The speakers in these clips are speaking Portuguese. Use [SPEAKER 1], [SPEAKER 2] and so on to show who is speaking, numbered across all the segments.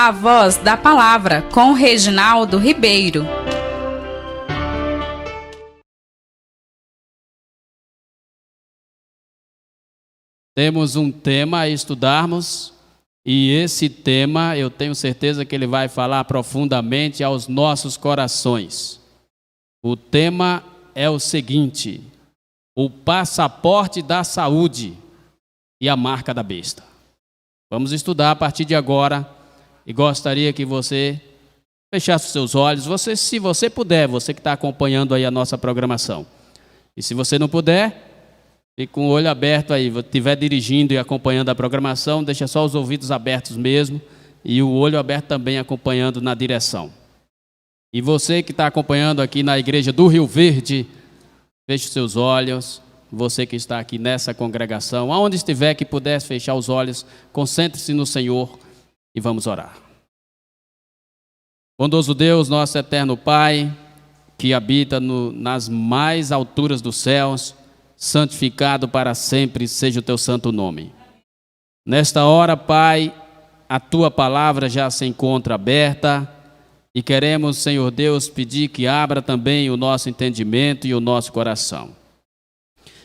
[SPEAKER 1] A Voz da Palavra, com Reginaldo Ribeiro.
[SPEAKER 2] Temos um tema a estudarmos e esse tema eu tenho certeza que ele vai falar profundamente aos nossos corações. O tema é o seguinte: o passaporte da saúde e a marca da besta. Vamos estudar a partir de agora e gostaria que você fechasse os seus olhos, se você puder, você que está acompanhando aí a nossa programação. E se você não puder, fique com o olho aberto aí, estiver dirigindo e acompanhando a programação, deixa só os ouvidos abertos mesmo e o olho aberto também acompanhando na direção. E você que está acompanhando aqui na igreja do Rio Verde, feche os seus olhos. Você que está aqui nessa congregação, aonde estiver que pudesse fechar os olhos, concentre-se no Senhor e vamos orar. Bondoso Deus, nosso eterno Pai, que habita nas mais alturas dos céus, santificado para sempre seja o teu santo nome. Nesta hora, Pai, a tua palavra já se encontra aberta e queremos, Senhor Deus, pedir que abra também o nosso entendimento e o nosso coração.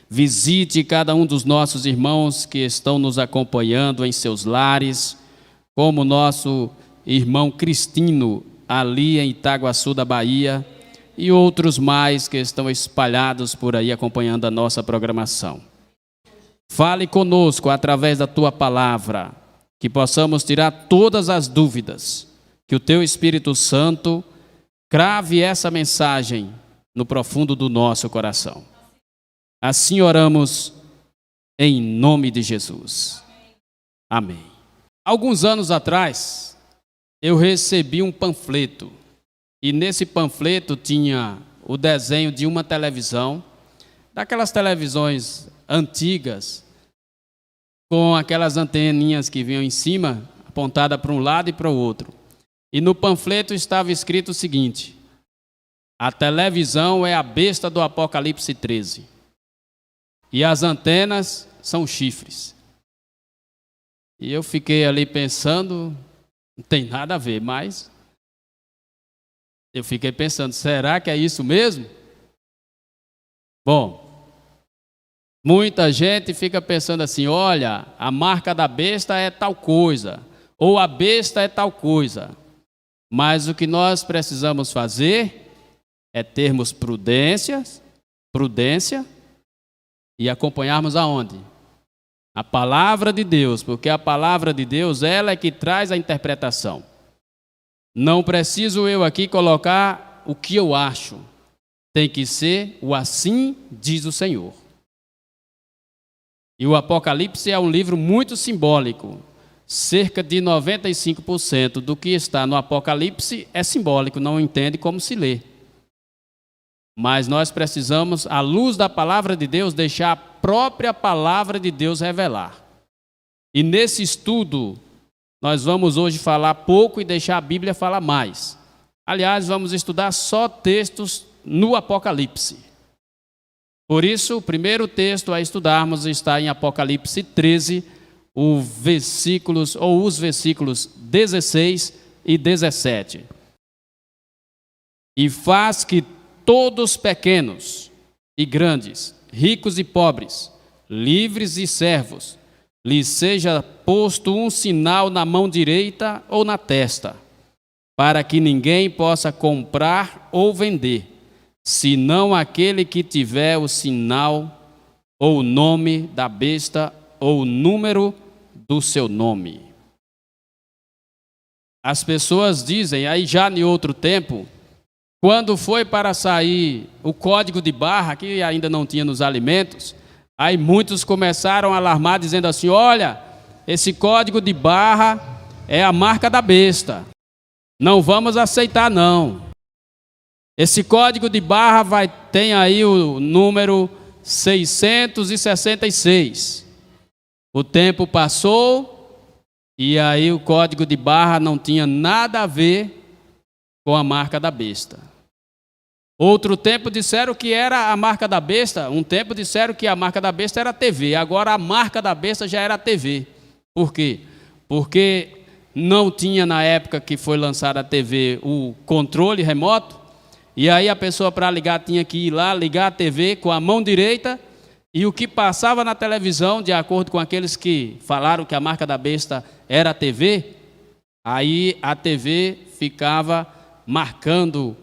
[SPEAKER 2] Visite cada um dos nossos irmãos que estão nos acompanhando em seus lares, como nosso irmão Cristino, ali em Itaguaçu da Bahia, e outros mais que estão espalhados por aí acompanhando a nossa programação. Fale conosco através da tua palavra, que possamos tirar todas as dúvidas, que o teu Espírito Santo crave essa mensagem no profundo do nosso coração. Assim oramos em nome de Jesus. Amém. Alguns anos atrás, eu recebi um panfleto. E nesse panfleto tinha o desenho de uma televisão, daquelas televisões antigas, com aquelas anteninhas que vinham em cima, apontada para um lado e para o outro. E no panfleto estava escrito o seguinte: a televisão é a besta do Apocalipse 13. E as antenas são chifres. E eu fiquei ali pensando, não tem nada a ver, mas eu fiquei pensando, será que é isso mesmo? Bom, muita gente fica pensando assim, olha, a marca da besta é tal coisa, ou a besta é tal coisa. Mas o que nós precisamos fazer é termos prudência e acompanharmos aonde? A palavra de Deus, porque a palavra de Deus, ela é que traz a interpretação. Não preciso eu aqui colocar o que eu acho. Tem que ser o assim diz o Senhor. E o Apocalipse é um livro muito simbólico. Cerca de 95% do que está no Apocalipse é simbólico, não entende como se lê. Mas nós precisamos, à luz da palavra de Deus, deixar a própria palavra de Deus revelar. E nesse estudo, nós vamos hoje falar pouco e deixar a Bíblia falar mais. Aliás, vamos estudar só textos no Apocalipse. Por isso, o primeiro texto a estudarmos está em Apocalipse 13, os versículos 16 e 17. E faz que todos pequenos e grandes, ricos e pobres, livres e servos, lhes seja posto um sinal na mão direita ou na testa, para que ninguém possa comprar ou vender, senão aquele que tiver o sinal ou o nome da besta ou o número do seu nome. As pessoas dizem, aí já em outro tempo, quando foi para sair o código de barra, que ainda não tinha nos alimentos, aí muitos começaram a alarmar, dizendo assim, olha, esse código de barra é a marca da besta. Não vamos aceitar, não. Esse código de barra tem aí o número 666. O tempo passou e aí o código de barra não tinha nada a ver com a marca da besta. Outro tempo disseram que era a marca da besta, um tempo disseram que a marca da besta era a TV, agora a marca da besta já era a TV. Por quê? Porque não tinha na época que foi lançada a TV o controle remoto, e aí a pessoa para ligar tinha que ir lá, ligar a TV com a mão direita, e o que passava na televisão, de acordo com aqueles que falaram que a marca da besta era a TV, aí a TV ficava marcando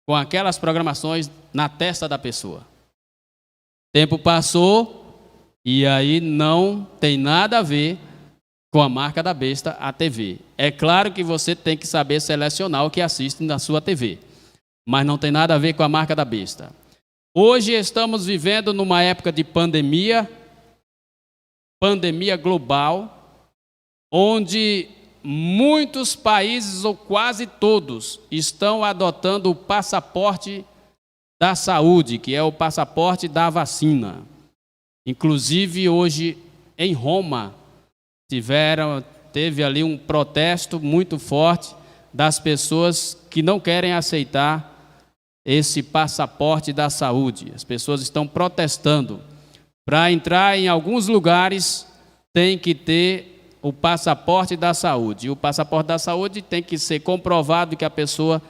[SPEAKER 2] com aquelas programações na testa da pessoa. Tempo passou e aí não tem nada a ver com a marca da besta, a TV. É claro que você tem que saber selecionar o que assiste na sua TV, mas não tem nada a ver com a marca da besta. Hoje estamos vivendo numa época de pandemia global, onde muitos países, ou quase todos, estão adotando o passaporte da saúde, que é o passaporte da vacina. Inclusive, hoje, em Roma, teve ali um protesto muito forte das pessoas que não querem aceitar esse passaporte da saúde. As pessoas estão protestando. Para entrar em alguns lugares, tem que ter o passaporte da saúde. E o passaporte da saúde tem que ser comprovado que a pessoa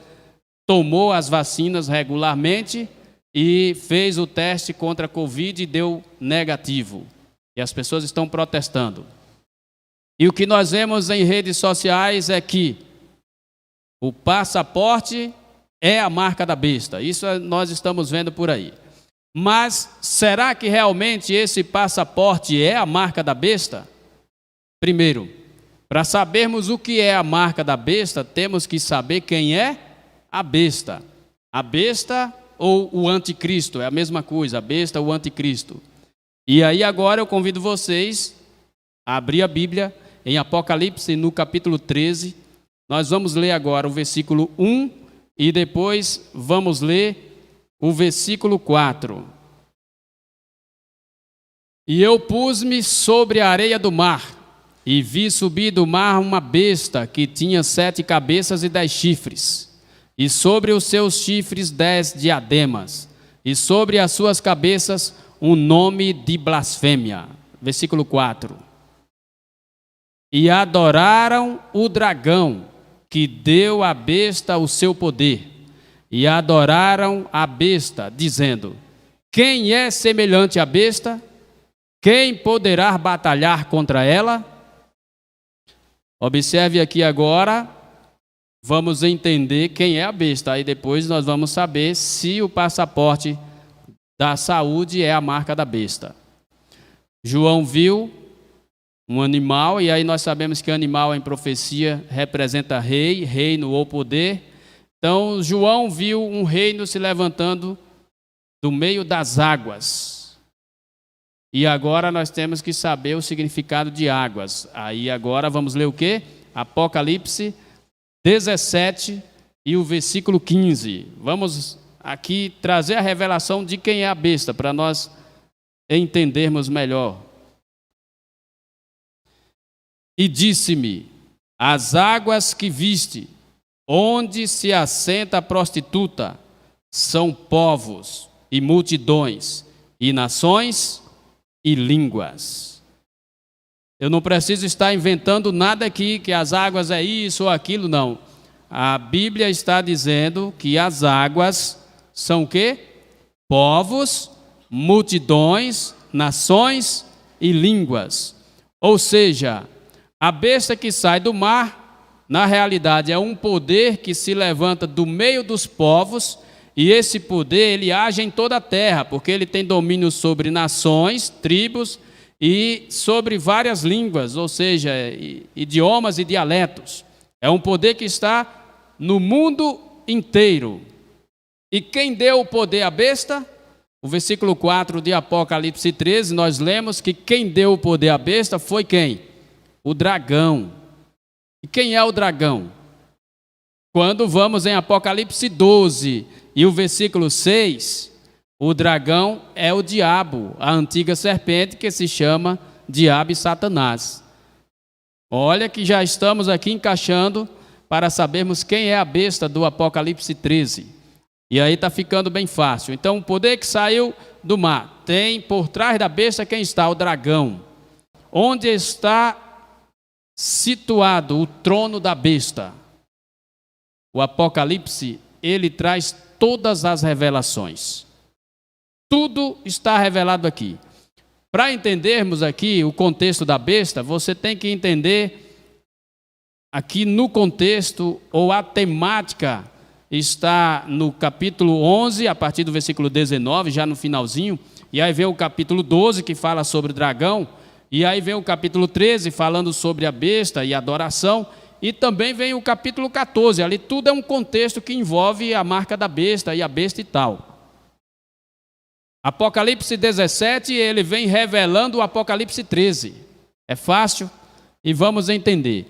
[SPEAKER 2] tomou as vacinas regularmente e fez o teste contra a Covid e deu negativo. E as pessoas estão protestando. E o que nós vemos em redes sociais é que o passaporte é a marca da besta. Isso nós estamos vendo por aí. Mas será que realmente esse passaporte é a marca da besta? Primeiro, para sabermos o que é a marca da besta, temos que saber quem é a besta. A besta ou o anticristo, é a mesma coisa, a besta ou o anticristo. E aí agora eu convido vocês a abrir a Bíblia em Apocalipse, no capítulo 13. Nós vamos ler agora o versículo 1 e depois vamos ler o versículo 4. E eu pus-me sobre a areia do mar, e vi subir do mar uma besta que tinha 7 cabeças e 10 chifres, e sobre os seus chifres 10 diademas, e sobre as suas cabeças um nome de blasfêmia. Versículo 4. E adoraram o dragão, que deu à besta o seu poder, e adoraram a besta, dizendo: quem é semelhante à besta? Quem poderá batalhar contra ela? Observe aqui agora, vamos entender quem é a besta, aí depois nós vamos saber se o passaporte da saúde é a marca da besta. João viu um animal, e aí nós sabemos que animal em profecia representa rei, reino ou poder. Então João viu um reino se levantando do meio das águas. E agora nós temos que saber o significado de águas. Aí agora vamos ler o quê? Apocalipse 17 e o versículo 15. Vamos aqui trazer a revelação de quem é a besta, para nós entendermos melhor. E disse-me: as águas que viste, onde se assenta a prostituta, são povos e multidões e nações e línguas. Eu não preciso estar inventando nada aqui, que as águas é isso ou aquilo, não. A Bíblia está dizendo que as águas são o quê? Povos, multidões, nações e línguas. Ou seja, a besta que sai do mar, na realidade, é um poder que se levanta do meio dos povos, e esse poder, ele age em toda a terra, porque ele tem domínio sobre nações, tribos e sobre várias línguas, ou seja, idiomas e dialetos. É um poder que está no mundo inteiro. E quem deu o poder à besta? O versículo 4 de Apocalipse 13, nós lemos que quem deu o poder à besta foi quem? O dragão. E quem é o dragão? Quando vamos em Apocalipse 12 e o versículo 6, o dragão é o diabo, a antiga serpente que se chama Diabo e Satanás. Olha que já estamos aqui encaixando para sabermos quem é a besta do Apocalipse 13. E aí está ficando bem fácil. Então, o poder que saiu do mar, tem por trás da besta quem está? O dragão. Onde está situado o trono da besta. O Apocalipse, ele traz todas as revelações. Tudo está revelado aqui. Para entendermos aqui o contexto da besta, você tem que entender aqui no contexto, ou a temática está no capítulo 11, a partir do versículo 19, já no finalzinho, e aí vem o capítulo 12, que fala sobre o dragão, e aí vem o capítulo 13, falando sobre a besta e a adoração, e também vem o capítulo 14, ali tudo é um contexto que envolve a marca da besta e a besta e tal. Apocalipse 17, ele vem revelando o Apocalipse 13. É fácil e vamos entender.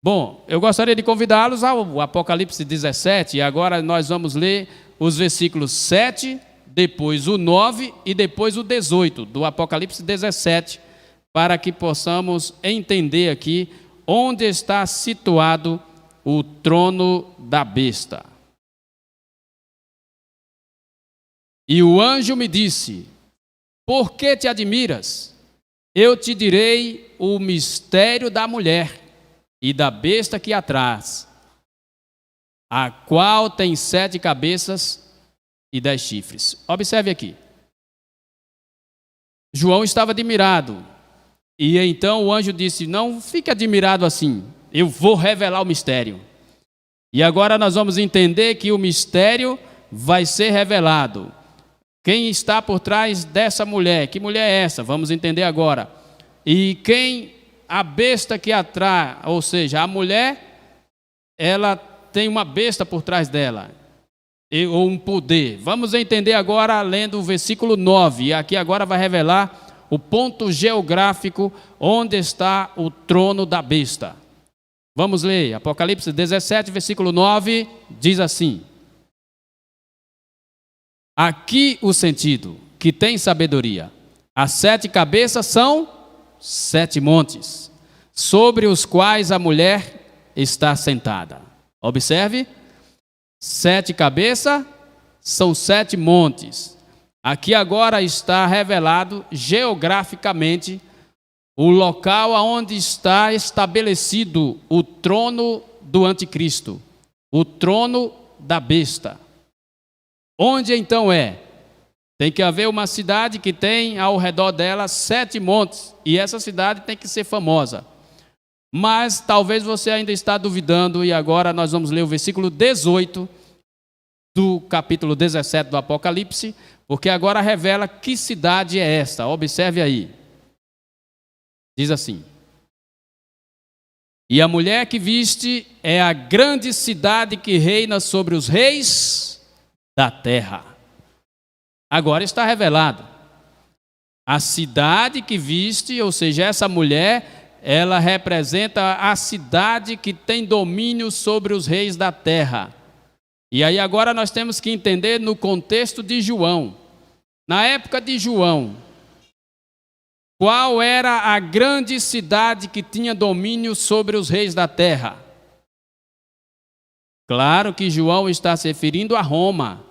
[SPEAKER 2] Bom, eu gostaria de convidá-los ao Apocalipse 17, e agora nós vamos ler os versículos 7, depois o 9 e depois o 18 do Apocalipse 17, para que possamos entender aqui onde está situado o trono da besta. E o anjo me disse: por que te admiras? Eu te direi o mistério da mulher e da besta que a traz, a qual tem 7 cabeças e 10 chifres. Observe aqui. João estava admirado. E então o anjo disse: não fique admirado assim, eu vou revelar o mistério. E agora nós vamos entender que o mistério vai ser revelado. Quem está por trás dessa mulher? Que mulher é essa? Vamos entender agora. E quem a besta que atrai, ou seja, a mulher, ela tem uma besta por trás dela, ou um poder. Vamos entender agora lendo o versículo 9, e aqui agora vai revelar o ponto geográfico onde está o trono da besta. Vamos ler, Apocalipse 17, versículo 9, diz assim: aqui o sentido, que tem sabedoria. As 7 cabeças são 7 montes, sobre os quais a mulher está sentada. Observe, 7 cabeças são 7 montes. Aqui agora está revelado geograficamente o local onde está estabelecido o trono do anticristo, o trono da besta. Onde então é? Tem que haver uma cidade que tem ao redor dela 7 montes, e essa cidade tem que ser famosa. Mas talvez você ainda está duvidando, e agora nós vamos ler o versículo 18 do capítulo 17 do Apocalipse, porque agora revela que cidade é esta. Observe aí. Diz assim: e a mulher que viste é a grande cidade que reina sobre os reis da terra. Agora está revelado. A cidade que viste, ou seja, essa mulher, ela representa a cidade que tem domínio sobre os reis da terra. E aí agora nós temos que entender no contexto de João. Na época de João, qual era a grande cidade que tinha domínio sobre os reis da terra? Claro que João está se referindo a Roma,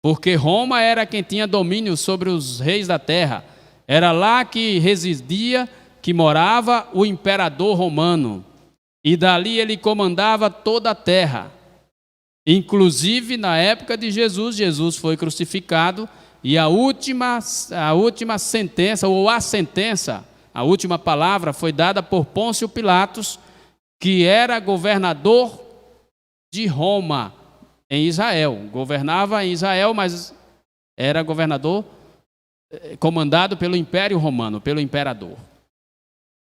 [SPEAKER 2] porque Roma era quem tinha domínio sobre os reis da terra. Era lá que residia, que morava o imperador romano, e dali ele comandava toda a terra. Inclusive na época de Jesus, Jesus foi crucificado, e a última sentença, ou a sentença, a última palavra foi dada por Pôncio Pilatos, que era governador de Roma, em Israel. Governava em Israel, mas era governador comandado pelo Império Romano, pelo imperador.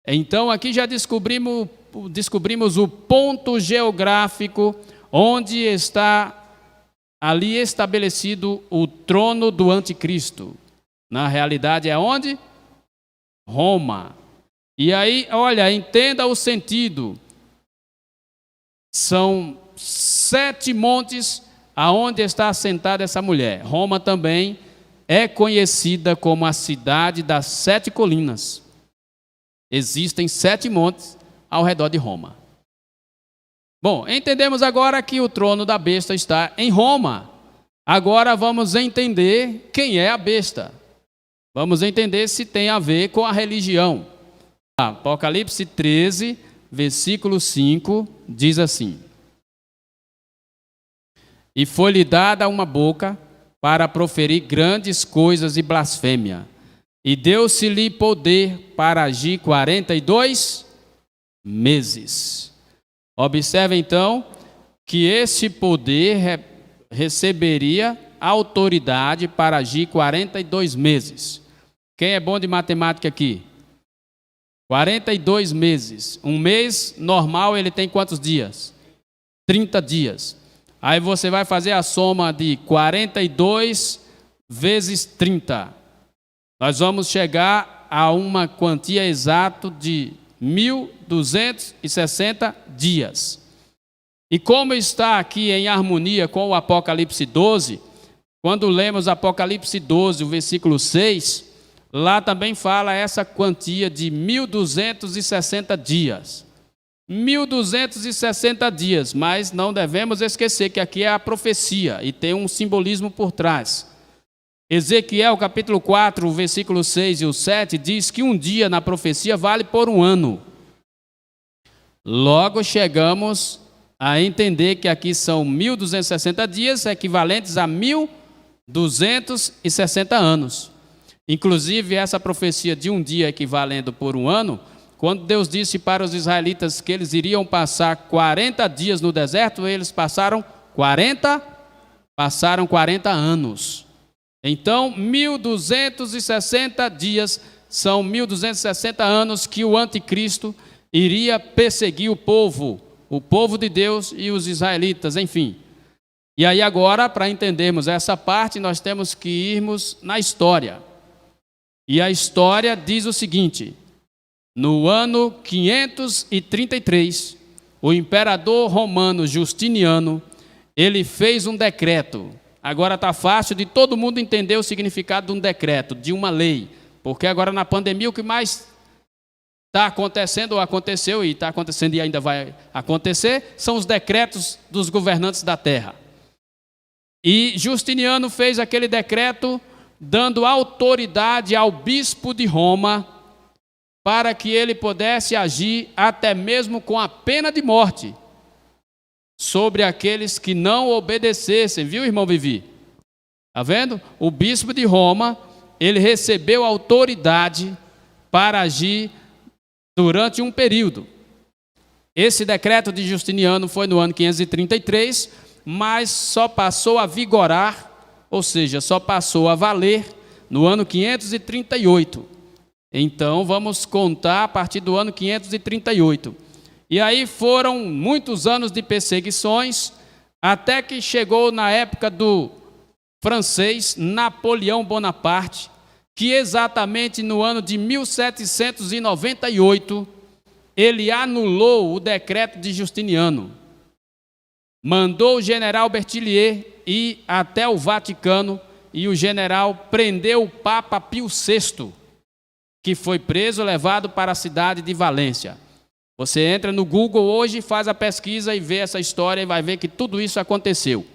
[SPEAKER 2] Então aqui já descobrimos o ponto geográfico onde está ali estabelecido o trono do anticristo. Na realidade é onde? Roma. E aí, olha, entenda o sentido. São 7 montes aonde está assentada essa mulher. Roma também é conhecida como a cidade das 7 colinas. Existem 7 montes ao redor de Roma. Bom, entendemos agora que o trono da besta está em Roma. Agora vamos entender quem é a besta. Vamos entender se tem a ver com a religião. Apocalipse 13, versículo 5, diz assim: E foi-lhe dada uma boca para proferir grandes coisas e blasfêmia, e deu-se-lhe poder para agir 42 meses. Observe então que esse poder receberia autoridade para agir 42 meses. Quem é bom de matemática aqui? 42 meses. Um mês normal ele tem quantos dias? 30 dias. Aí você vai fazer a soma de 42 vezes 30. Nós vamos chegar a uma quantia exata de 1.260 dias. E como está aqui em harmonia com o Apocalipse 12, quando lemos Apocalipse 12, o versículo 6, lá também fala essa quantia de 1.260 dias. 1.260 dias, mas não devemos esquecer que aqui é a profecia e tem um simbolismo por trás. Ezequiel capítulo 4, versículo 6 e o 7 diz que um dia na profecia vale por um ano. Logo chegamos a entender que aqui são 1.260 dias equivalentes a 1.260 anos. Inclusive essa profecia de um dia equivalendo por um ano, quando Deus disse para os israelitas que eles iriam passar 40 dias no deserto, eles passaram 40 anos. Então, 1.260 dias são 1.260 anos que o anticristo iria perseguir o povo de Deus e os israelitas, enfim. E aí agora, para entendermos essa parte, nós temos que irmos na história. E a história diz o seguinte: no ano 533, o imperador romano Justiniano, ele fez um decreto. Agora está fácil de todo mundo entender o significado de um decreto, de uma lei. Porque agora na pandemia o que mais está acontecendo, ou aconteceu e está acontecendo e ainda vai acontecer, são os decretos dos governantes da terra. E Justiniano fez aquele decreto dando autoridade ao bispo de Roma para que ele pudesse agir até mesmo com a pena de morte sobre aqueles que não obedecessem, viu, irmão Vivi? Está vendo? O bispo de Roma, ele recebeu autoridade para agir durante um período. Esse decreto de Justiniano foi no ano 533, mas só passou a vigorar, ou seja, só passou a valer no ano 538. Então, vamos contar a partir do ano 538. E aí foram muitos anos de perseguições, até que chegou na época do francês Napoleão Bonaparte, que exatamente no ano de 1798, ele anulou o decreto de Justiniano. Mandou o general Berthier ir até o Vaticano e o general prendeu o Papa Pio VI, que foi preso e levado para a cidade de Valência. Você entra no Google hoje, faz a pesquisa e vê essa história e vai ver que tudo isso aconteceu.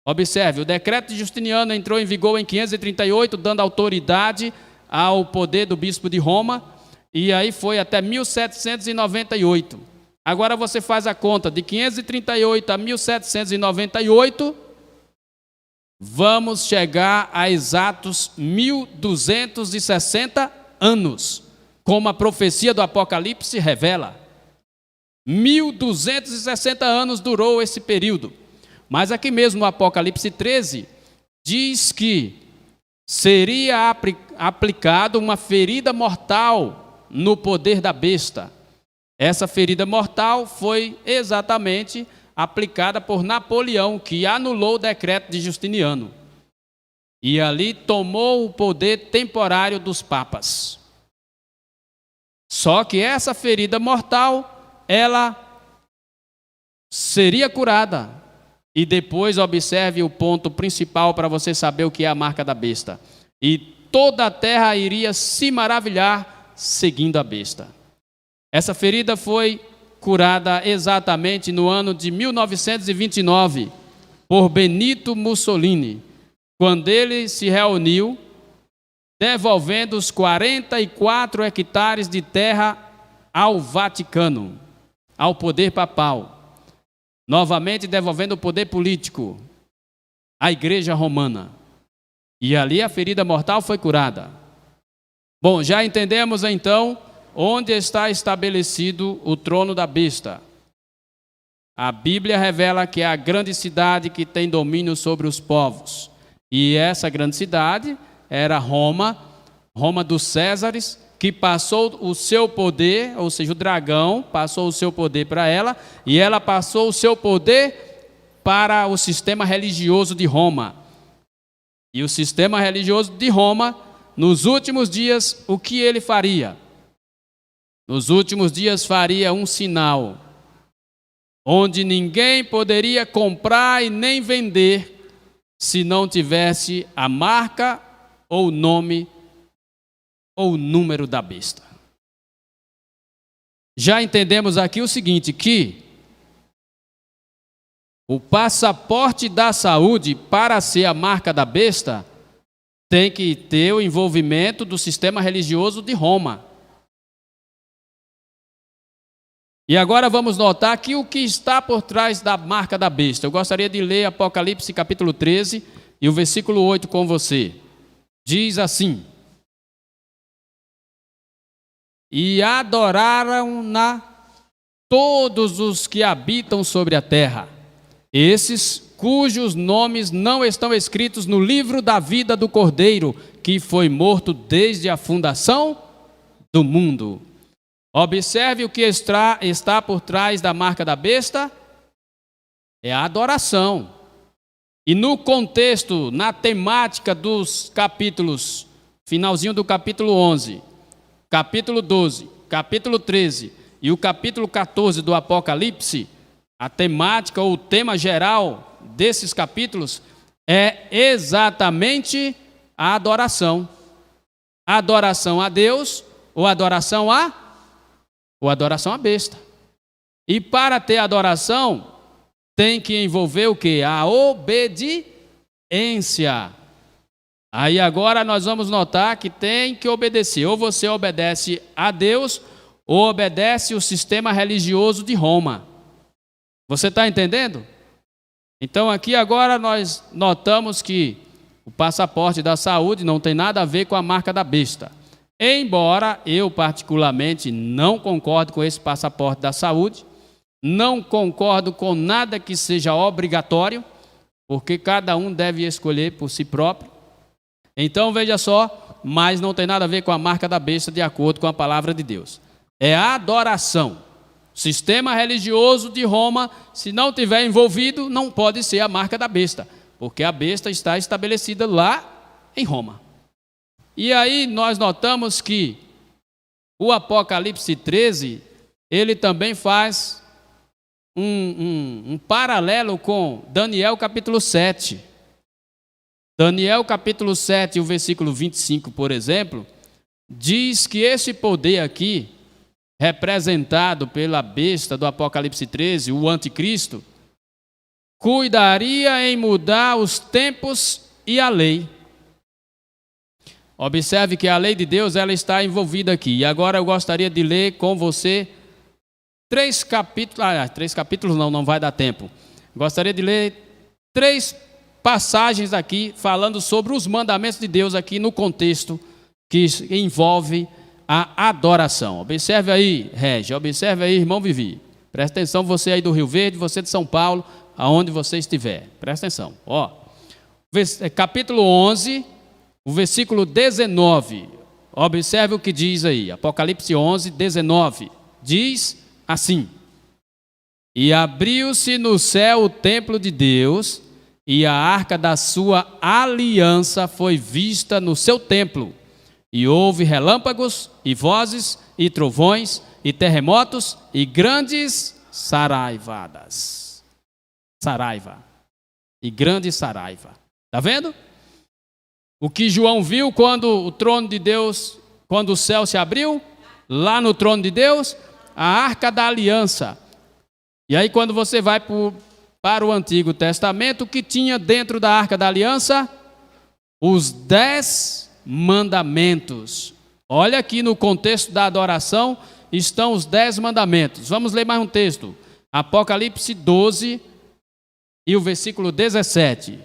[SPEAKER 2] Observe, o decreto de Justiniano entrou em vigor em 538, dando autoridade ao poder do bispo de Roma, e aí foi até 1798. Agora você faz a conta de 538 a 1798, vamos chegar a exatos 1.260 anos, como a profecia do Apocalipse revela. 1.260 anos durou esse período. Mas aqui mesmo no Apocalipse 13, diz que seria aplicado uma ferida mortal no poder da besta. Essa ferida mortal foi exatamente aplicada por Napoleão, que anulou o decreto de Justiniano. E ali tomou o poder temporário dos papas. Só que essa ferida mortal, ela seria curada. E depois observe o ponto principal para você saber o que é a marca da besta. E toda a terra iria se maravilhar seguindo a besta. Essa ferida foi curada exatamente no ano de 1929 por Benito Mussolini, quando ele se reuniu devolvendo os 44 hectares de terra ao Vaticano, ao poder papal, novamente devolvendo o poder político à Igreja Romana. E ali a ferida mortal foi curada. Bom, já entendemos então onde está estabelecido o trono da besta. A Bíblia revela que é a grande cidade que tem domínio sobre os povos. E essa grande cidade era Roma, Roma dos Césares, que passou o seu poder, ou seja, o dragão passou o seu poder para ela, e ela passou o seu poder para o sistema religioso de Roma. E o sistema religioso de Roma, nos últimos dias, o que ele faria? Nos últimos dias faria um sinal, onde ninguém poderia comprar e nem vender se não tivesse a marca ou o nome ou o número da besta. Já entendemos aqui o seguinte, que o passaporte da saúde, para ser a marca da besta, tem que ter o envolvimento do sistema religioso de Roma. E agora vamos notar que o que está por trás da marca da besta. Eu gostaria de ler Apocalipse capítulo 13 e o versículo 8 com você. Diz assim: e adoraram-na todos os que habitam sobre a terra, esses cujos nomes não estão escritos no livro da vida do Cordeiro, que foi morto desde a fundação do mundo. Observe o que está por trás da marca da besta, é a adoração. E no contexto, na temática dos capítulos, finalzinho do capítulo 11, capítulo 12, capítulo 13 e o capítulo 14 do Apocalipse, a temática ou o tema geral desses capítulos é exatamente a adoração. Adoração a Deus ou adoração à besta. E para ter adoração, tem que envolver o quê? A obediência. Aí agora nós vamos notar que tem que obedecer. Ou você obedece a Deus, ou obedece o sistema religioso de Roma. Você está entendendo? Então aqui agora nós notamos que o passaporte da saúde não tem nada a ver com a marca da besta. Embora eu particularmente não concordo com esse passaporte da saúde, não concordo com nada que seja obrigatório, porque cada um deve escolher por si próprio. Então veja só, mas não tem nada a ver com a marca da besta de acordo com a palavra de Deus. É a adoração. Sistema religioso de Roma, se não tiver envolvido, não pode ser a marca da besta, porque a besta está estabelecida lá em Roma. E aí nós notamos que o Apocalipse 13, ele também faz um paralelo com Daniel capítulo 7. Daniel capítulo 7, o versículo 25, por exemplo, diz que esse poder aqui, representado pela besta do Apocalipse 13, o anticristo, cuidaria em mudar os tempos e a lei. Observe que a lei de Deus ela está envolvida aqui. E agora eu gostaria de ler com você 3 capítulos não vai dar tempo. Gostaria de ler 3 passagens aqui falando sobre os mandamentos de Deus aqui no contexto que envolve a adoração. Observe aí, Regi, observe aí, irmão Vivi. Presta atenção, você aí do Rio Verde, você de São Paulo, aonde você estiver. Presta atenção. Capítulo 11, o versículo 19. Observe o que diz aí. Apocalipse 11, 19. Diz assim: e abriu-se no céu o templo de Deus, e a arca da sua aliança foi vista no seu templo. E houve relâmpagos, e vozes, e trovões, e terremotos, e grandes saraivadas. Saraiva. E grande saraiva. Está vendo? O que João viu quando o trono de Deus, quando o céu se abriu, lá no trono de Deus, a arca da aliança. E aí quando você vai para o Antigo Testamento, o que tinha dentro da arca da aliança? Os 10 mandamentos. Olha aqui no contexto da adoração estão os 10 mandamentos. Vamos ler mais um texto. Apocalipse 12 e o versículo 17.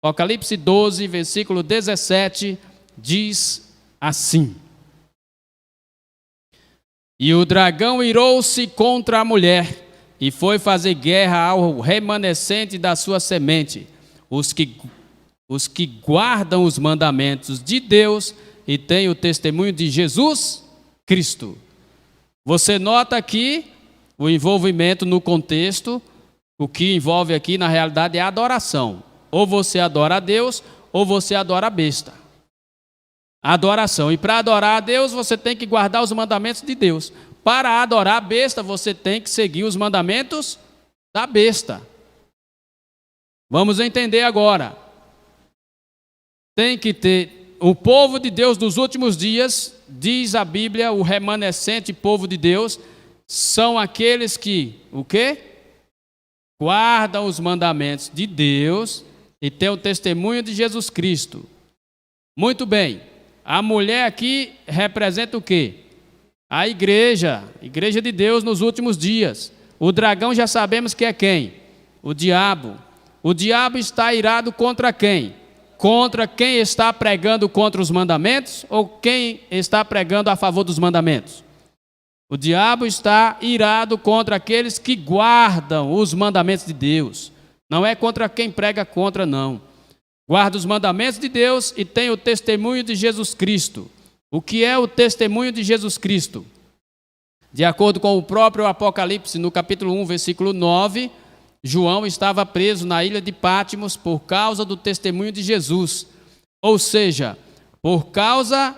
[SPEAKER 2] Apocalipse 12, versículo 17, diz assim: E o dragão irou-se contra a mulher, e foi fazer guerra ao remanescente da sua semente, os que guardam os mandamentos de Deus e têm o testemunho de Jesus Cristo. Você nota aqui o envolvimento no contexto. O que envolve aqui, na realidade, é a adoração. Ou você adora a Deus, ou você adora a besta. Adoração. E para adorar a Deus, você tem que guardar os mandamentos de Deus. Para adorar a besta, você tem que seguir os mandamentos da besta. Vamos entender agora. Tem que ter o povo de Deus dos últimos dias, diz a Bíblia, o remanescente povo de Deus, são aqueles que, o quê? Guardam os mandamentos de Deus e têm o testemunho de Jesus Cristo. Muito bem. A mulher aqui representa o quê? A igreja de Deus nos últimos dias. O dragão já sabemos que é quem? O diabo. O diabo está irado contra quem? Contra quem está pregando contra os mandamentos ou quem está pregando a favor dos mandamentos? O diabo está irado contra aqueles que guardam os mandamentos de Deus. Não é contra quem prega contra, não. Guarda os mandamentos de Deus e tem o testemunho de Jesus Cristo. O que é o testemunho de Jesus Cristo? De acordo com o próprio Apocalipse, no capítulo 1, versículo 9, João estava preso na ilha de Patmos por causa do testemunho de Jesus. Ou seja, por causa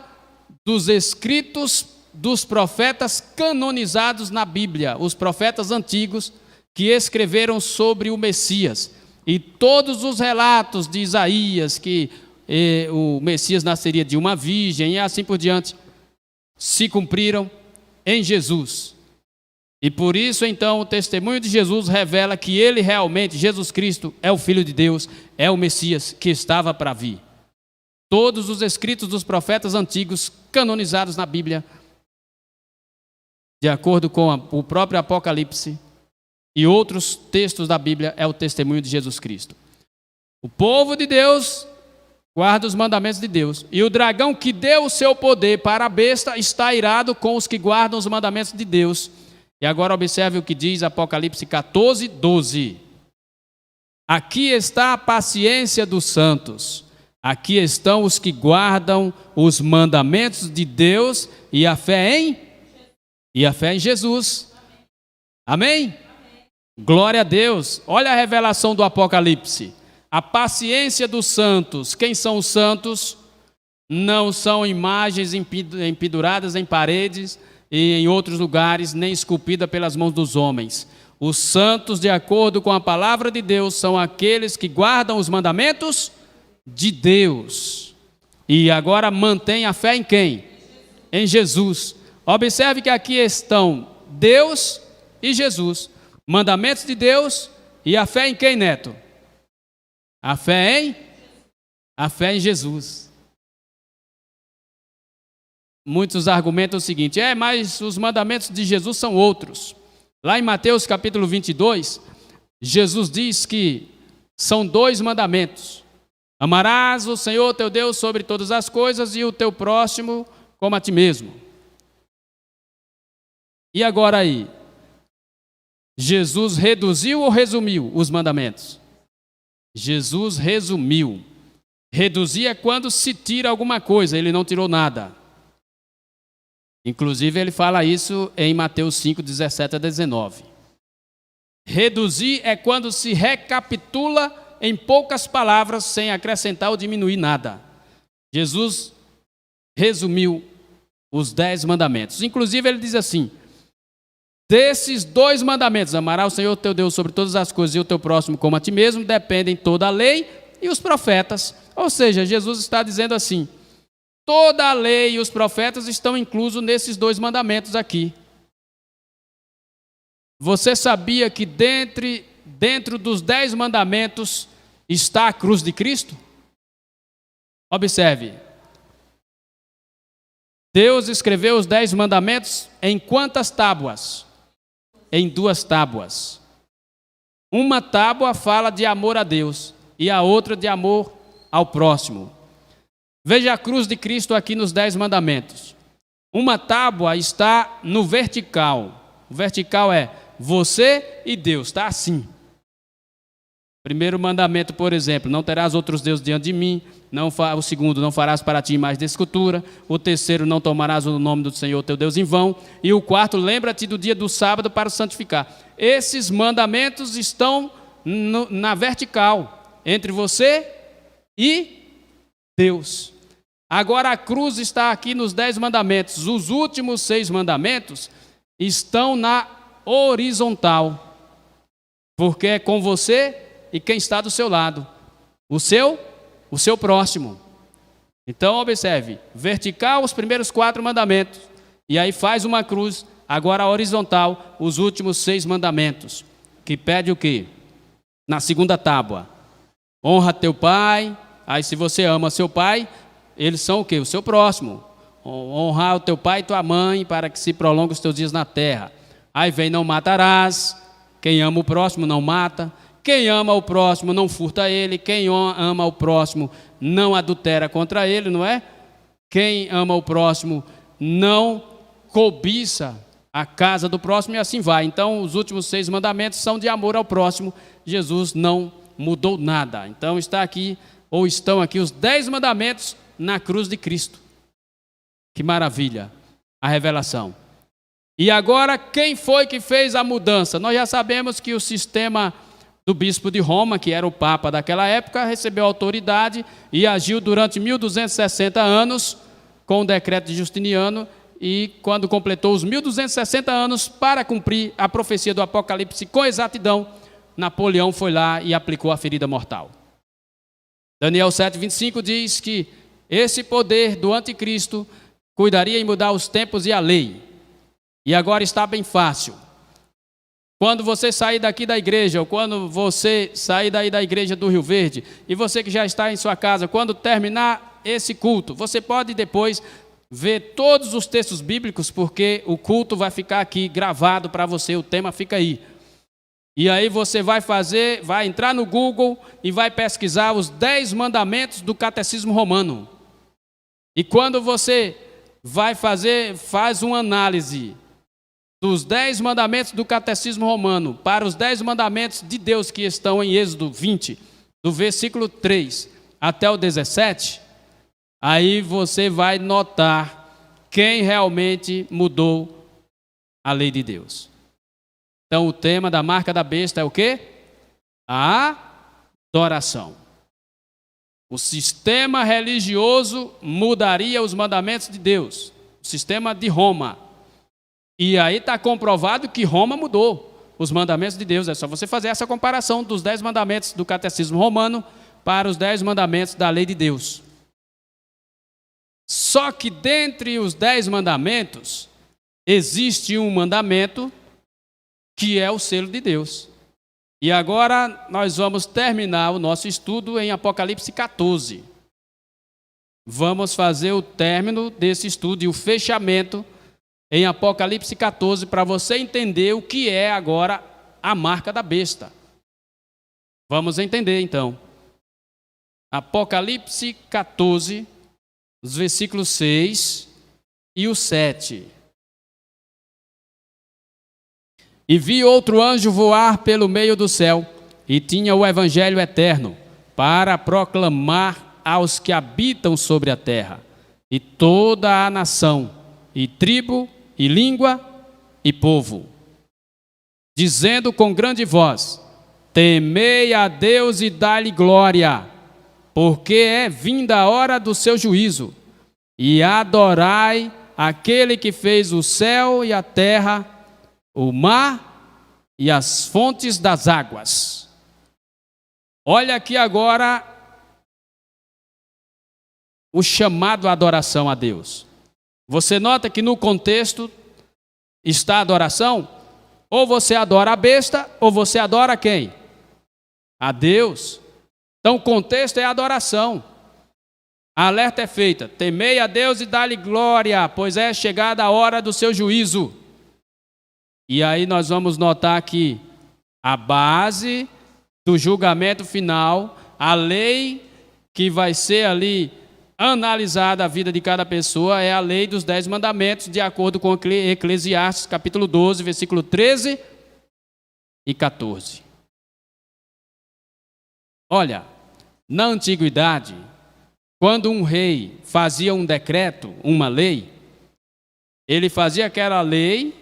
[SPEAKER 2] dos escritos dos profetas canonizados na Bíblia, os profetas antigos que escreveram sobre o Messias. E todos os relatos de Isaías, que o Messias nasceria de uma virgem e assim por diante, se cumpriram em Jesus. E por isso, então, o testemunho de Jesus revela que ele realmente, Jesus Cristo, é o Filho de Deus, é o Messias que estava para vir. Todos os escritos dos profetas antigos canonizados na Bíblia, de acordo com o próprio Apocalipse e outros textos da Bíblia, é o testemunho de Jesus Cristo. O povo de Deus guarda os mandamentos de Deus. E o dragão que deu o seu poder para a besta está irado com os que guardam os mandamentos de Deus. E agora observe o que diz Apocalipse 14, 12. Aqui está a paciência dos santos. Aqui estão os que guardam os mandamentos de Deus e a fé em Jesus. Amém? Glória a Deus. Olha a revelação do Apocalipse. A paciência dos santos. Quem são os santos? Não são imagens empenduradas em paredes e em outros lugares, nem esculpidas pelas mãos dos homens. Os santos, de acordo com a palavra de Deus, são aqueles que guardam os mandamentos de Deus. E agora mantém a fé em quem? Em Jesus. Observe que aqui estão Deus e Jesus. Mandamentos de Deus e a fé em quem, Neto? A fé em Jesus. Muitos argumentam o seguinte: mas os mandamentos de Jesus são outros. Lá em Mateus capítulo 22, Jesus diz que são 2 mandamentos. Amarás o Senhor teu Deus sobre todas as coisas e o teu próximo como a ti mesmo. E agora aí? Jesus reduziu ou resumiu os mandamentos? Jesus resumiu. Reduzir é quando se tira alguma coisa, ele não tirou nada. Inclusive ele fala isso em Mateus 5, 17 a 19. Reduzir é quando se recapitula em poucas palavras, sem acrescentar ou diminuir nada. Jesus resumiu os 10 mandamentos. Inclusive ele diz assim: desses 2 mandamentos, amarás o Senhor teu Deus sobre todas as coisas e o teu próximo como a ti mesmo, dependem toda a lei e os profetas. Ou seja, Jesus está dizendo assim: toda a lei e os profetas estão inclusos nesses 2 mandamentos aqui. Você sabia que dentro dos 10 mandamentos está a cruz de Cristo? Observe. Deus escreveu os 10 mandamentos em quantas tábuas? Em 2 tábuas. Uma tábua fala de amor a Deus e a outra de amor ao próximo. Veja a cruz de Cristo aqui nos 10 mandamentos. Uma tábua está no vertical. O vertical é você e Deus, está assim. Primeiro mandamento, por exemplo, não terás outros deuses diante de mim. O segundo, não farás para ti mais de escultura. O terceiro, não tomarás o nome do Senhor teu Deus em vão. E o quarto, lembra-te do dia do sábado para o santificar. Esses mandamentos estão na vertical, entre você e Deus. Agora a cruz está aqui nos 10 mandamentos. Os últimos 6 mandamentos estão na horizontal, porque é com você e quem está do seu lado, o seu próximo. Então observe, vertical os primeiros 4 mandamentos, e aí faz uma cruz. Agora a horizontal, os últimos 6 mandamentos, que pede o quê? Na segunda tábua, honra teu pai. Aí se você ama seu pai, eles são o quê? O seu próximo. Honrar o teu pai e tua mãe para que se prolongue os teus dias na terra. Aí vem não matarás. Quem ama o próximo não mata. Quem ama o próximo não furta ele. Quem ama o próximo não adultera contra ele, não é? Quem ama o próximo não cobiça a casa do próximo, e assim vai. Então os últimos 6 mandamentos são de amor ao próximo. Jesus não mudou nada. Então está aqui, ou estão aqui, os 10 mandamentos na cruz de Cristo. Que maravilha a revelação. E agora, quem foi que fez a mudança? Nós já sabemos que o sistema do bispo de Roma, que era o papa daquela época, recebeu autoridade e agiu durante 1260 anos com o decreto de Justiniano, e quando completou os 1260 anos, para cumprir a profecia do Apocalipse com exatidão, Napoleão foi lá e aplicou a ferida mortal. Daniel 7:25 diz que esse poder do anticristo cuidaria em mudar os tempos e a lei. E agora está bem fácil. Quando você sair daqui da igreja, ou quando você sair daí da igreja do Rio Verde, e você que já está em sua casa, quando terminar esse culto, você pode depois ver todos os textos bíblicos, porque o culto vai ficar aqui gravado para você, o tema fica aí. E aí você vai entrar no Google e vai pesquisar os 10 mandamentos do Catecismo Romano. E quando você faz uma análise dos 10 mandamentos do Catecismo Romano para os 10 mandamentos de Deus que estão em Êxodo 20, do versículo 3 até o 17, aí você vai notar quem realmente mudou a lei de Deus. Então o tema da marca da besta é o quê? A adoração. O sistema religioso mudaria os mandamentos de Deus, o sistema de Roma. E aí está comprovado que Roma mudou os mandamentos de Deus. É só você fazer essa comparação dos 10 mandamentos do Catecismo Romano para os 10 mandamentos da lei de Deus. Só que dentre os 10 mandamentos, existe um mandamento que é o selo de Deus. E agora nós vamos terminar o nosso estudo em Apocalipse 14. Vamos fazer o término desse estudo e o fechamento em Apocalipse 14, para você entender o que é agora a marca da besta. Vamos entender então. Apocalipse 14, os versículos 6 e o 7. E vi outro anjo voar pelo meio do céu, e tinha o evangelho eterno, para proclamar aos que habitam sobre a terra, e toda a nação, e tribo, e língua, e povo, dizendo com grande voz: temei a Deus e dai-lhe glória, porque é vinda a hora do seu juízo, e adorai aquele que fez o céu e a terra, o mar e as fontes das águas. Olha aqui agora o chamado à adoração a Deus. Você nota que no contexto está a adoração? Ou você adora a besta, ou você adora quem? A Deus. Então o contexto é a adoração. A alerta é feita: temei a Deus e dá-lhe glória, pois é chegada a hora do seu juízo. E aí nós vamos notar que a base do julgamento final, a lei que vai ser ali analisada a vida de cada pessoa, é a lei dos 10 mandamentos, de acordo com Eclesiastes, capítulo 12, versículo 13 e 14. Olha, na antiguidade, quando um rei fazia um decreto, uma lei, ele fazia aquela lei,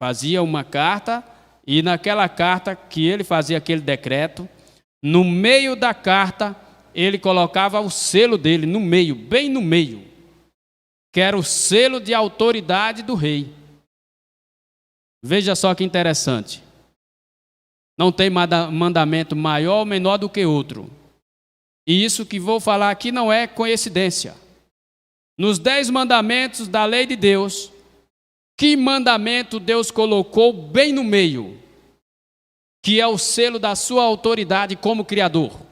[SPEAKER 2] fazia uma carta, e naquela carta que ele fazia aquele decreto, no meio da carta, ele colocava o selo dele, no meio, bem no meio, que era o selo de autoridade do rei. Veja só que interessante. Não tem mandamento maior ou menor do que outro. E isso que vou falar aqui não é coincidência. Nos 10 mandamentos da lei de Deus, que mandamento Deus colocou bem no meio, que é o selo da sua autoridade como Criador?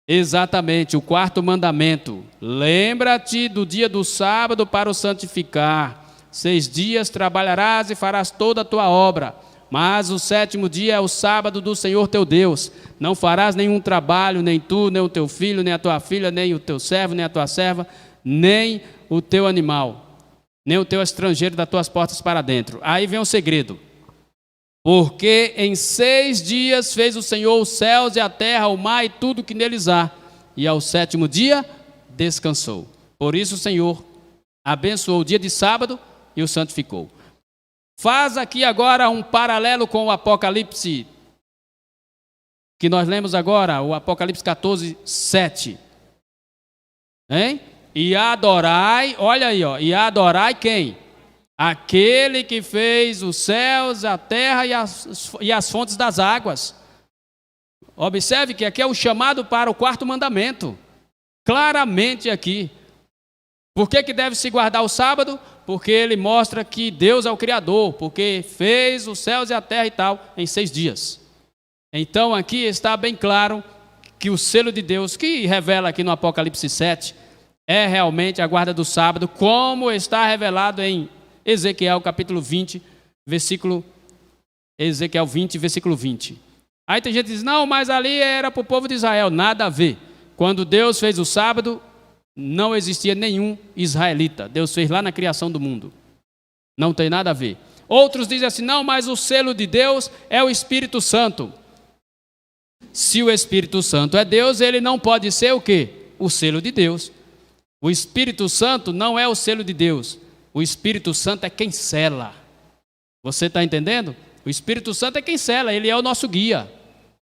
[SPEAKER 2] Exatamente, o 4º mandamento. Lembra-te do dia do sábado para o santificar. 6 dias trabalharás e farás toda a tua obra, mas o 7º dia é o sábado do Senhor teu Deus. Não farás nenhum trabalho, nem tu, nem o teu filho, nem a tua filha, nem o teu servo, nem a tua serva, nem o teu animal, nem o teu estrangeiro das tuas portas para dentro. Aí vem o segredo. Porque em 6 dias fez o Senhor os céus e a terra, o mar e tudo que neles há, e ao 7º dia descansou. Por isso o Senhor abençoou o dia de sábado e o santificou. Faz aqui agora um paralelo com o Apocalipse, que nós lemos agora, o Apocalipse 14, 7. Hein? E adorai, olha aí, ó, e adorai quem? Aquele que fez os céus, a terra e as fontes das águas. Observe que aqui é o chamado para o 4º mandamento. Claramente aqui. Por que deve se guardar o sábado? Porque ele mostra que Deus é o Criador, porque fez os céus e a terra e tal em 6 dias. Então aqui está bem claro que o selo de Deus, que revela aqui no Apocalipse 7, é realmente a guarda do sábado, como está revelado em Ezequiel capítulo 20, versículo 20. Aí tem gente que diz, não, mas ali era para o povo de Israel. Nada a ver. Quando Deus fez o sábado, não existia nenhum israelita. Deus fez lá na criação do mundo. Não tem nada a ver. Outros dizem assim, não, mas o selo de Deus é o Espírito Santo. Se o Espírito Santo é Deus, ele não pode ser o quê? O selo de Deus. O Espírito Santo não é o selo de Deus. O Espírito Santo é quem sela. Você está entendendo? O Espírito Santo é quem sela, ele é o nosso guia.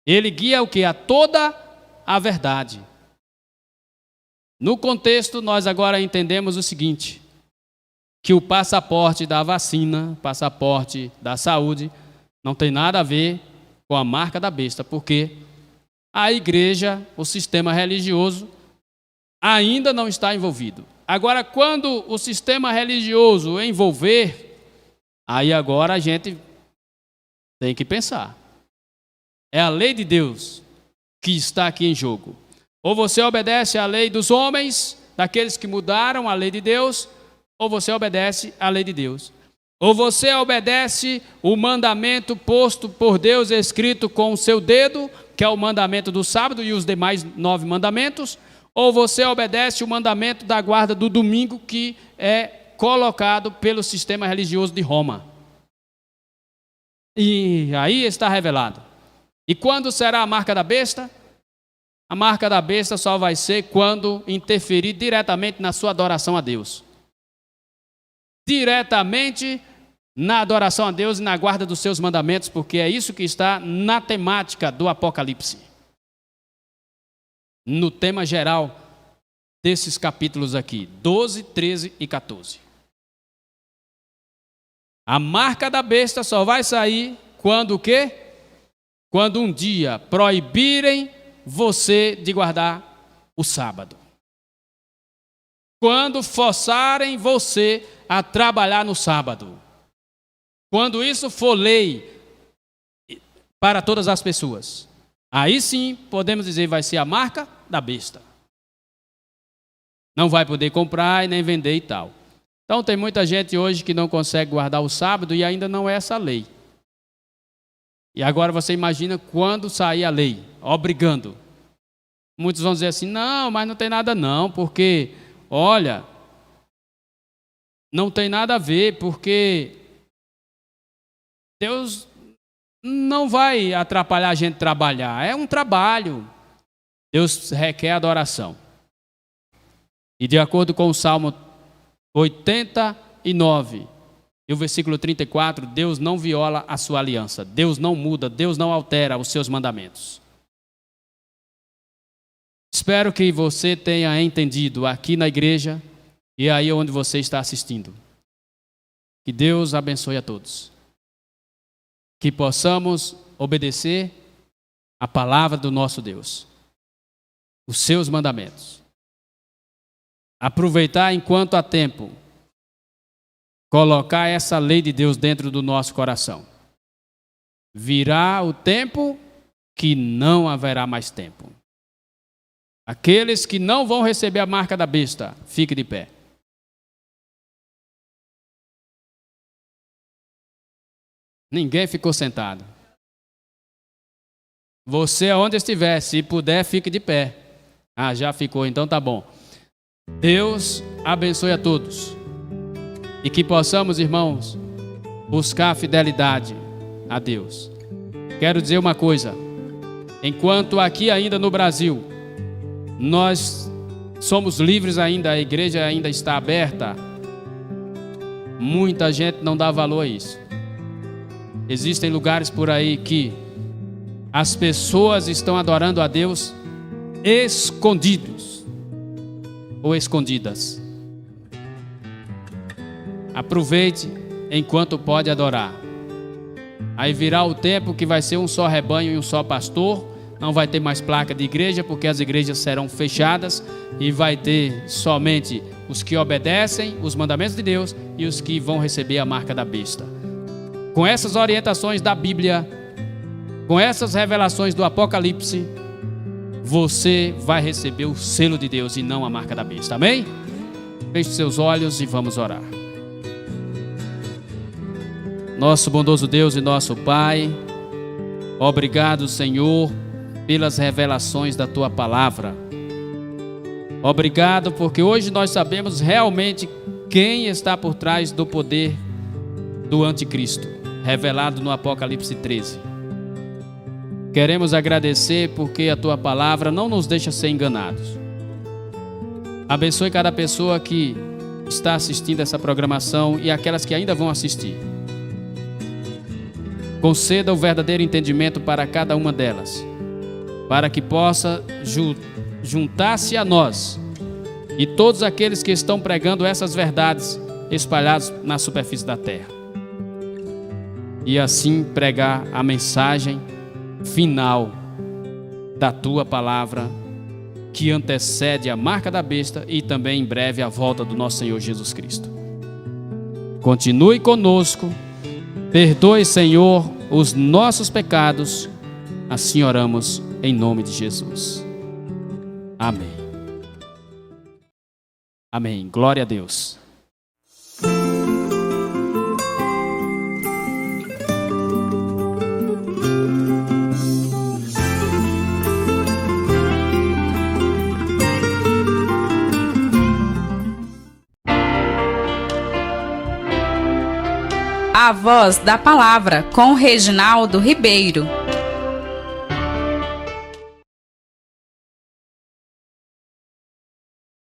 [SPEAKER 2] Ele guia o quê? A toda a verdade. No contexto, nós agora entendemos o seguinte, que o passaporte da vacina, passaporte da saúde, não tem nada a ver com a marca da besta, porque a igreja, o sistema religioso, ainda não está envolvido. Agora, quando o sistema religioso envolver, aí agora a gente tem que pensar. É a lei de Deus que está aqui em jogo. Ou você obedece à lei dos homens, daqueles que mudaram a lei de Deus, ou você obedece à lei de Deus. Ou você obedece o mandamento posto por Deus, escrito com o seu dedo, que é o mandamento do sábado e os demais 9 mandamentos, ou você obedece o mandamento da guarda do domingo, que é colocado pelo sistema religioso de Roma. E aí está revelado. E quando será a marca da besta? A marca da besta só vai ser quando interferir diretamente na sua adoração a Deus. Diretamente na adoração a Deus e na guarda dos seus mandamentos, porque é isso que está na temática do Apocalipse. No tema geral desses capítulos aqui, 12, 13 e 14. A marca da besta só vai sair quando o quê? Quando um dia proibirem você de guardar o sábado. Quando forçarem você a trabalhar no sábado. Quando isso for lei para todas as pessoas. Aí sim, podemos dizer, vai ser a marca da besta. Não vai poder comprar e nem vender e tal. Então tem muita gente hoje que não consegue guardar o sábado e ainda não é essa lei. E agora você imagina quando sair a lei, obrigando. Muitos vão dizer assim, não, mas não tem nada não, porque, olha, não tem nada a ver, porque Deus não vai atrapalhar a gente trabalhar, é um trabalho. Deus requer adoração. E de acordo com o Salmo 89 e o versículo 34, Deus não viola a sua aliança, Deus não muda, Deus não altera os seus mandamentos. Espero que você tenha entendido aqui na igreja e aí onde você está assistindo. Que Deus abençoe a todos. Que possamos obedecer a palavra do nosso Deus, os seus mandamentos. Aproveitar enquanto há tempo, colocar essa lei de Deus dentro do nosso coração. Virá o tempo que não haverá mais tempo. Aqueles que não vão receber a marca da besta, fique de pé. Ninguém ficou sentado. Você, onde estiver, se puder, fique de pé. Ah, já ficou, então tá bom. Deus abençoe a todos. E que possamos, irmãos, buscar a fidelidade a Deus. Quero dizer uma coisa. Enquanto aqui ainda no Brasil, nós somos livres ainda, a igreja ainda está aberta, muita gente não dá valor a isso. Existem lugares por aí que as pessoas estão adorando a Deus escondidos ou escondidas. Aproveite enquanto pode adorar. Aí virá o tempo que vai ser um só rebanho e um só pastor. Não vai ter mais placa de igreja, porque as igrejas serão fechadas e vai ter somente os que obedecem os mandamentos de Deus e os que vão receber a marca da besta. Com essas orientações da Bíblia, com essas revelações do Apocalipse, você vai receber o selo de Deus e não a marca da besta. Amém? Feche seus olhos e vamos orar. Nosso bondoso Deus e nosso Pai, obrigado, Senhor, pelas revelações da Tua palavra. Obrigado porque hoje nós sabemos realmente quem está por trás do poder do anticristo, revelado no Apocalipse 13. Queremos agradecer porque a Tua palavra não nos deixa ser enganados. Abençoe cada pessoa que está assistindo essa programação e aquelas que ainda vão assistir. Conceda o verdadeiro entendimento para cada uma delas, para que possa juntar-se a nós e todos aqueles que estão pregando essas verdades espalhados na superfície da terra. E assim pregar a mensagem final da Tua palavra, que antecede a marca da besta e também em breve a volta do nosso Senhor Jesus Cristo. Continue conosco, perdoe, Senhor, os nossos pecados, assim oramos em nome de Jesus. Amém. Amém. Glória a Deus.
[SPEAKER 1] A Voz da Palavra, com Reginaldo Ribeiro.